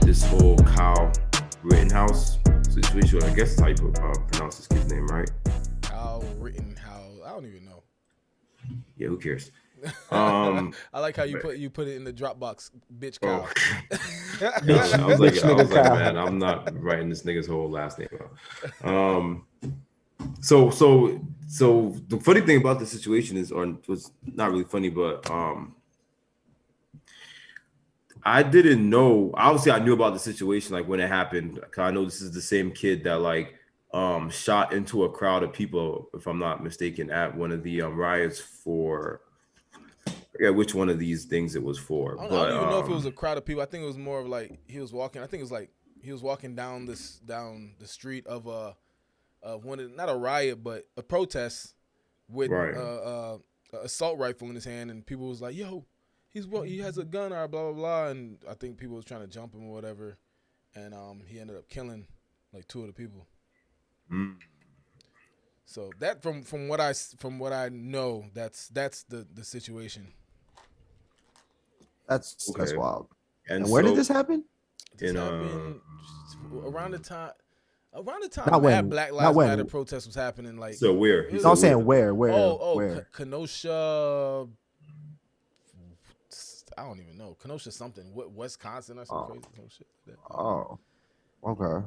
this whole Kyle Rittenhouse situation. I guess that's how you pronounce this kid's name, right? Kyle Rittenhouse. I don't even know. Yeah, who cares? I like how But, you put it in the Dropbox, bitch oh, Kyle. I was like, Bitch nigga man, Kyle. I'm not writing this nigga's whole last name out. So the funny thing about the situation is, or was not really funny, but I didn't know. Obviously, I knew about the situation like when it happened. 'Cause I know this is the same kid that like shot into a crowd of people, if I'm not mistaken, at one of the riots for. I forget which one of these things it was for, I but don't even know if it was a crowd of people. I think it was more of like he was walking. I think it was like he was walking down the street of one of, not a riot but a protest with right. a assault rifle in his hand, and people was like, "Yo, he has a gun," or blah blah blah, and I think people was trying to jump him or whatever, and he ended up killing like two of the people. Mm. So that from what I know, that's the situation. That's Okay. wild. And And where so did this happen? This in happened around the time Not that when. Black Not Lives Matter when. protest was happening. Like so where it he was, No, said I'm saying where? where. Kenosha. I don't even know. Kenosha something. Wisconsin or some crazy some shit like that. Oh, okay.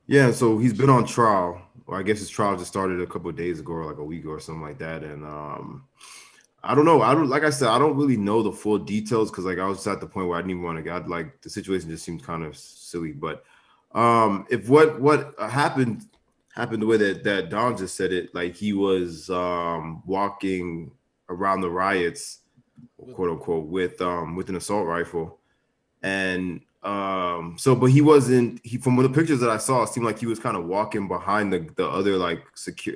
Yeah, so he's been on trial, or I guess his trial just started a couple of days ago, or like a week or something like that. And I don't know. I don't, like I said, I don't really know the full details because like I was at the point where I didn't even want to get, like the situation just seemed kind of silly. But if what happened the way that Don just said it, like he was walking around the riots, quote unquote, with an assault rifle. And so but he wasn't, he from the pictures that I saw, it seemed like he was kind of walking behind the other like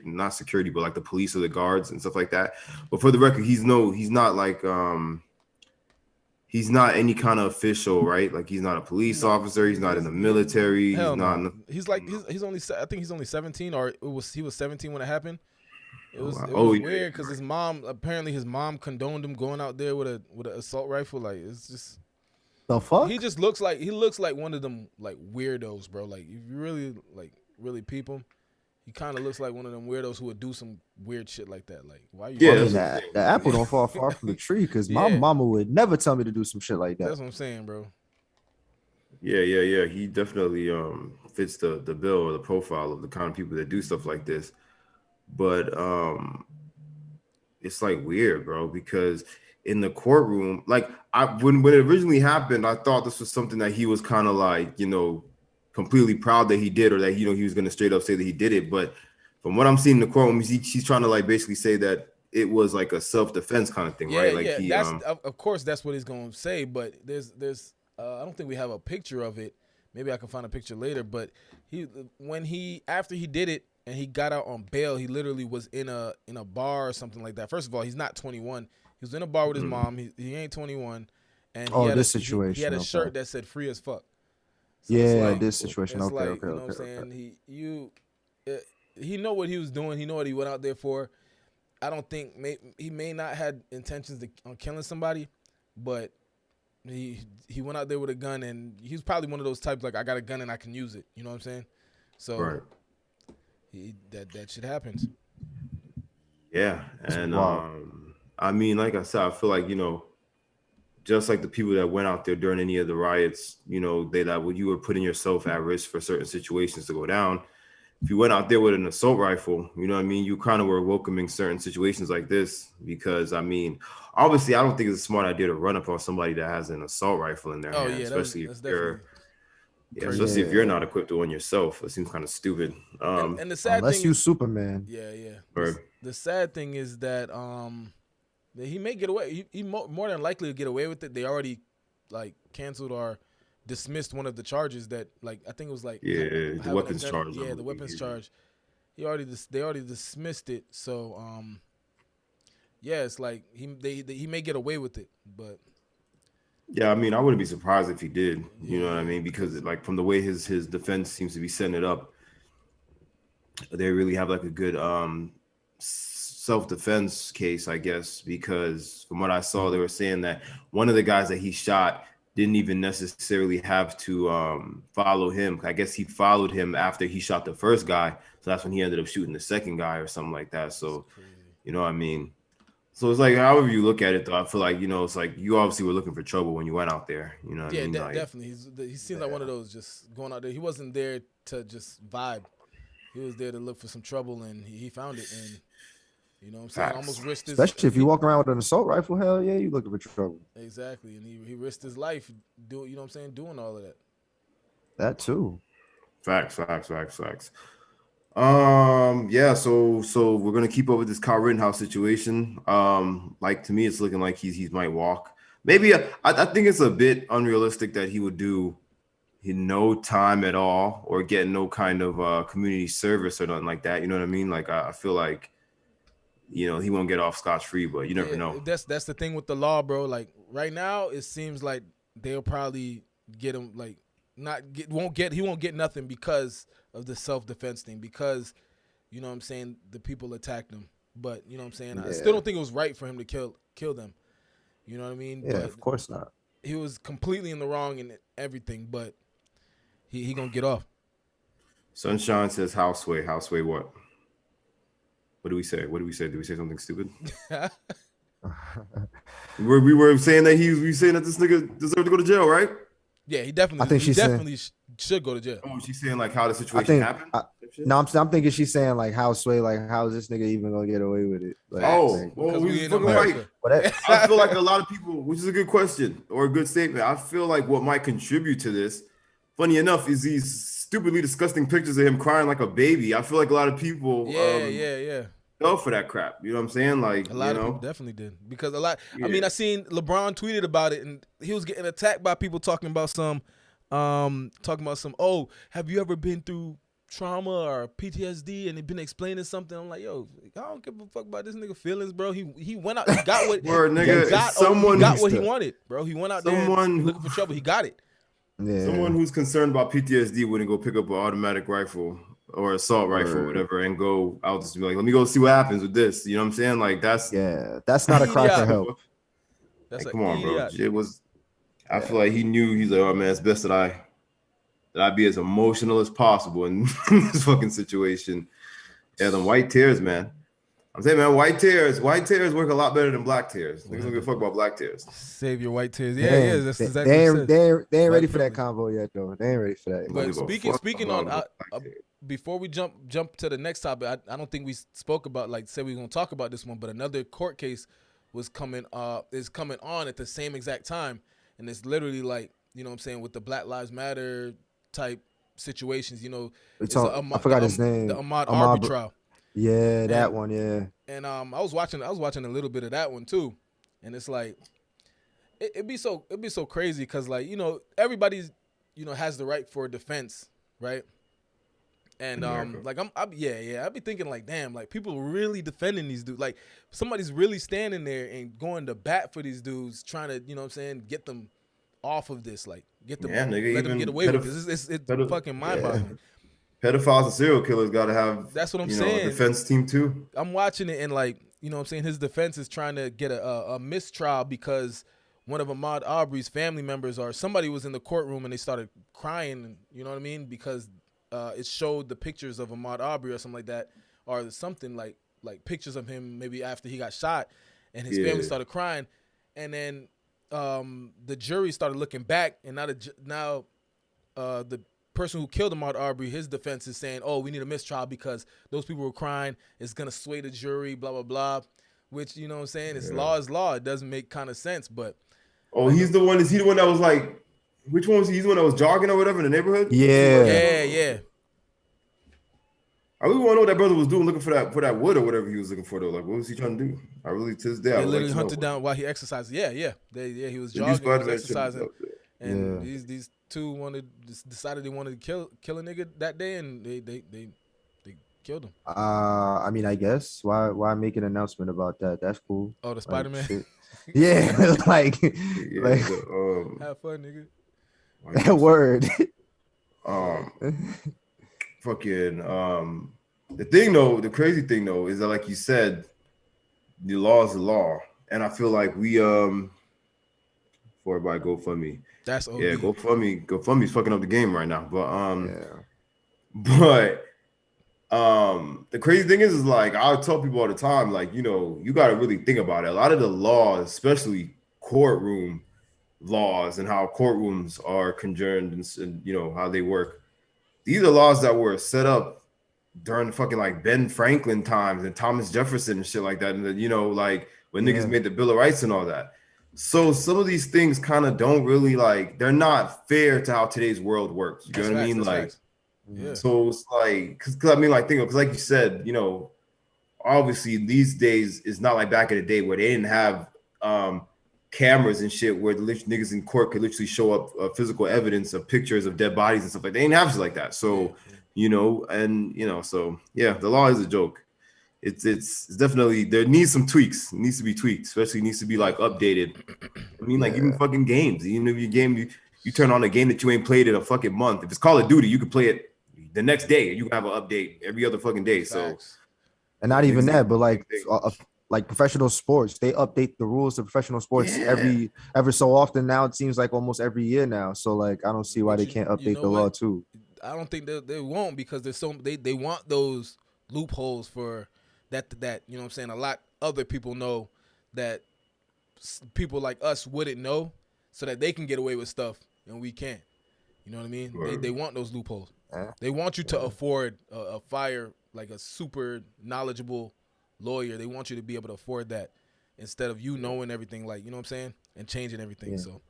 not security, but like the police or the guards and stuff like that. But for the record, he's not like he's not any kind of official, right? Like he's not a police officer, he's not in the military, Hell he's not no. He's like he's only I think he's only 17, or he was 17 when it happened. It was weird because his mom condoned him going out there with an assault rifle. Like it's just The fuck? he looks like one of them like weirdos, bro. Like if you really peep him, he kind of looks like one of them weirdos who would do some weird shit like that. Like why you? Yeah, I mean, the apple don't fall far from the tree because my mama would never tell me to do some shit like that. That's what I'm saying, bro. Yeah. He definitely fits the bill or the profile of the kind of people that do stuff like this. But it's like weird, bro, because in the courtroom, like when it originally happened, I thought this was something that he was kind of like, completely proud that he did, or that he was going to straight up say that he did it. But from what I'm seeing in the courtroom, she's trying to like basically say that it was like a self-defense kind of thing, right? Like he that's of course that's what he's gonna say. But there's I don't think we have a picture of it. Maybe I can find a picture later. But after he did it and he got out on bail, he literally was in a bar or something like that. First of all, he's not 21. He was in a bar with his mom. He ain't 21, and he had a shirt that said "free as fuck." So this situation. Okay. Okay. You know what I'm saying? He know what he was doing. He know what he went out there for. I don't think he may not had intentions on killing somebody, but he went out there with a gun, and he's probably one of those types like, I got a gun and I can use it. You know what I'm saying? So right. that shit happens. Yeah, and I mean, like I said, I feel like just like the people that went out there during any of the riots, when you were putting yourself at risk for certain situations to go down. If you went out there with an assault rifle, you know what I mean, you kind of were welcoming certain situations like this, because I mean, obviously I don't think it's a smart idea to run up on somebody that has an assault rifle in their hand, especially if you're not equipped to one yourself. It seems kind of stupid. And the sad unless thing you is, Superman. Yeah. Right. The sad thing is that he may get away. He more than likely will get away with it. They already like canceled or dismissed one of the charges that, like, I think it was like the weapons charge. Yeah, the weapons charge. They already dismissed it. So it's like he may get away with it, but yeah, I mean, I wouldn't be surprised if he did. You know what I mean? Because like from the way his defense seems to be setting it up, they really have like a good self-defense case, I guess, because from what I saw, they were saying that one of the guys that he shot didn't even necessarily have to follow him. I guess he followed him after he shot the first guy, so that's when he ended up shooting the second guy or something like that. So, you know what I mean? So it's like, however you look at it, though, I feel like, it's like you obviously were looking for trouble when you went out there. You know what I mean? Like, definitely. He seems like one of those just going out there. He wasn't there to just vibe. He was there to look for some trouble, and he found it. And you know what I'm saying? facts. Almost risked his. Especially if you walk around with an assault rifle, hell yeah, you looking for trouble. Exactly, and he risked his life. You know what I'm saying? Doing all of that. That too. Facts. Yeah, so we're gonna keep up with this Kyle Rittenhouse situation. Like, to me, it's looking like he might walk. Maybe I think it's a bit unrealistic that he would do no time at all or get no kind of community service or nothing like that. You know what I mean? Like, I feel like, he won't get off scotch-free, but you never know. That's the thing with the law, bro. Like right now, it seems like they'll probably get him. Like he won't get nothing because of the self-defense thing, because you know what I'm saying, the people attacked him. But you know what I'm saying, I still don't think it was right for him to kill them. You know what I mean? Yeah, but of course not. He was completely in the wrong in everything, but he gonna get off. Sunshine says houseway. Houseway what? What do we say? Did we say something stupid? we were saying that we saying that this nigga deserved to go to jail, right? Yeah, he definitely. I think he definitely should go to jail. Oh, she's saying like how the situation happened. No, I'm thinking she's saying like how how is this nigga even gonna get away with it? Like, well, we fucking right. I feel like a lot of people, which is a good question or a good statement. I feel like what might contribute to this, funny enough, is these stupidly disgusting pictures of him crying like a baby. I feel like a lot of people, fell for that crap. You know what I'm saying? Like, a lot of people definitely did, because a lot. I mean, I seen LeBron tweeted about it, and he was getting attacked by people talking about some. Oh, have you ever been through trauma or PTSD? And they've been explaining something. I'm like, yo, I don't give a fuck about this nigga feelings, bro. He went out, he got what he got what he wanted, bro. He went out there looking for trouble. He got it. Yeah. Someone who's concerned about PTSD wouldn't go pick up an automatic rifle or assault rifle or whatever and go out to be like, let me go see what happens with this. You know what I'm saying? Like, that's not a cry for help. That's come on, bro. It was. I feel like he knew. He's like, oh man, it's best that I be as emotional as possible in this fucking situation. Yeah, them white tears, man. I'm saying, man, white tears work a lot better than black tears. Niggas don't give a fuck about black tears. Save your white tears. Yeah, that's exactly what they ain't ready for that convo yet, though. They ain't ready for that. But speaking on, before we jump to the next topic, I don't think we spoke about, like, said we were gonna talk about this one, but another court case is coming on at the same exact time, and it's literally like, you know what I'm saying, with the Black Lives Matter type situations, you know, I forgot his name. The Ahmaud Arbery trial. Yeah, that one, yeah. And I was watching a little bit of that one too, and it's like it'd be so crazy because, like, you know, everybody's, you know, has the right for defense, right? And like I'd be thinking like, damn, like people really defending these dudes, like somebody's really standing there and going to bat for these dudes, trying to, you know what I'm saying, get them off of this, like get them, let them get away with this. It's fucking mind boggling. Pedophiles and serial killers got to have. That's what I'm saying. A defense team too. I'm watching it and, like, you know what I'm saying, his defense is trying to get a mistrial because one of Ahmaud Arbery's family members or somebody was in the courtroom and they started crying. You know what I mean? Because it showed the pictures of Ahmaud Arbery or something like that, or something like pictures of him maybe after he got shot, and his family started crying, and then the jury started looking back, and now the person who killed Ahmaud Arbery, his defense is saying, oh, we need a mistrial because those people were crying, it's gonna sway the jury, blah blah blah, which, you know what I'm saying, it's law is law. It doesn't make kind of sense. But he's the one. Is he the one that was like, which one was he? He's the one that was jogging or whatever in the neighborhood? Yeah. I really want to know what that brother was doing, looking for that wood or whatever he was looking for, though. Like, what was he trying to do? I really, to this day, I literally hunted down while he exercised. Yeah. He was jogging, he was exercising, and these two decided they wanted to kill a nigga that day, and they killed him. I mean, I guess why make an announcement about that? That's cool. Oh, the Spider-Man. Yeah, like have fun, nigga. That word. The crazy thing though is that, like you said, the law is the law, and I feel like we for for everybody GoFundMe. That's OD. Yeah, GoFundMe's fucking up the game right now. But yeah. the crazy thing is like I tell people all the time, like, you know, you got to really think about it. A lot of the laws, especially courtroom laws and how courtrooms are conjoined and you know how they work. These are laws that were set up during the fucking like Ben Franklin times and Thomas Jefferson and shit like that, and you know, like when niggas made the Bill of Rights and all that. So some of these things kind of don't really like they're not fair to how today's world works. You know what I mean? Like, yeah. So it's like, cause I mean, like, think of, cause like you said, you know, obviously these days it's not like back in the day where they didn't have cameras and shit where the niggas in court could literally show up physical evidence of pictures of dead bodies and stuff like that. They didn't have shit like that. So, you know, and you know, so yeah, the law is a joke. It's definitely there needs some tweaks. It needs to be tweaked, especially needs to be like updated. I mean, like even fucking games. Even if your game you turn on a game that you ain't played in a fucking month. If it's Call of Duty, you can play it the next day. You can have an update every other fucking day. So, and not even that, but like professional sports, they update the rules of professional sports ever so often. Now it seems like almost every year now. So like I don't see why they can't update the law too. I don't think they won't because there's they want those loopholes for that you know what I'm saying. A lot other people know that people like us wouldn't know, so that they can get away with stuff and we can't. You know what I mean? Right. They want those loopholes. They want you to afford a fire like a super knowledgeable lawyer. They want you to be able to afford that instead of you knowing everything, like, you know what I'm saying, and changing everything. So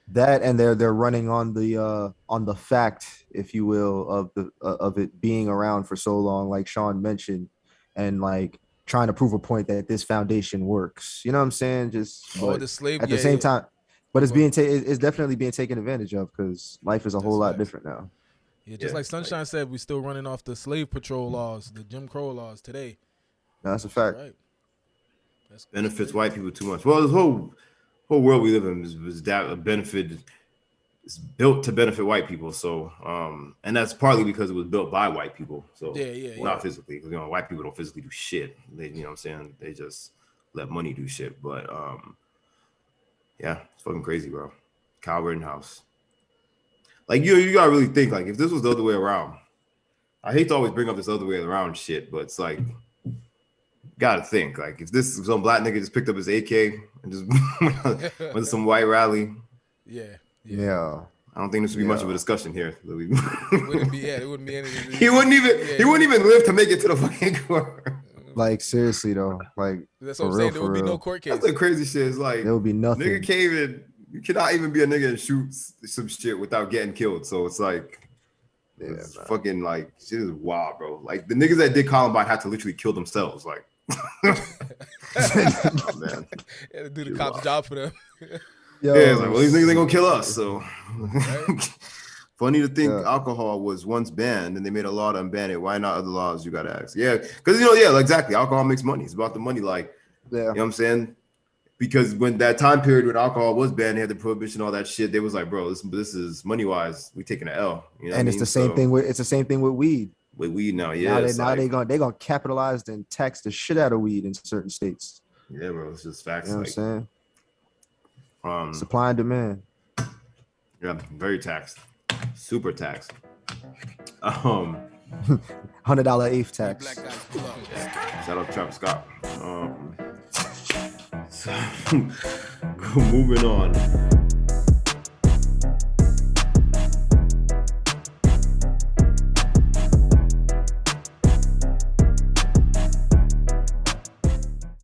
that, and they're running on the fact, if you will, of it being around for so long, like Sean mentioned, and like trying to prove a point that this foundation works. You know what I'm saying? Just the slave at the same time, but it's definitely being taken advantage of because life is a whole lot different now. Yeah, just like Sunshine said, we still running off the slave patrol laws, the Jim Crow laws today. No, that's a fact. Right. Benefits white people too much. Well, this whole world we live in is that a benefit. It's built to benefit white people. So, and that's partly because it was built by white people. So, not physically, because you know white people don't physically do shit. They, you know what I'm saying? They just let money do shit. But yeah, it's fucking crazy, bro. Kyle Rittenhouse. Like you gotta really think like if this was the other way around. I hate to always bring up this other way around shit, but it's like gotta think like if this some black nigga just picked up his AK and just went to some white rally. Yeah. I don't think this would be much of a discussion here. It wouldn't be anything. He wouldn't even live to make it to the fucking court. Like seriously though, like that's what I'm saying. There would be no court case. That's the crazy shit. It's like there would be nothing. Nigga can't even. You cannot even be a nigga and shoot some shit without getting killed. So it's like, it's fucking like shit is wild, bro. Like the niggas that did Columbine had to literally kill themselves. Like, oh, man, had to do the cop's job for them. Yeah, it's like, well, these niggas ain't gonna kill us. So funny to think alcohol was once banned and they made a law to unban it. Why not other laws? You gotta ask. Yeah, because exactly. Alcohol makes money. It's about the money. Like, you know what I'm saying? Because when that time period when alcohol was banned, they had the prohibition, all that shit. They was like, bro, this is money wise. We taking an L. You know and it's the same thing with weed. With weed now, yeah. Now they gonna capitalize and tax the shit out of weed in certain states. Yeah, bro, it's just facts. You know what I'm saying? Supply and demand. Yeah, very taxed, super taxed. $100 eighth tax. Shout out Travis Scott. So, moving on.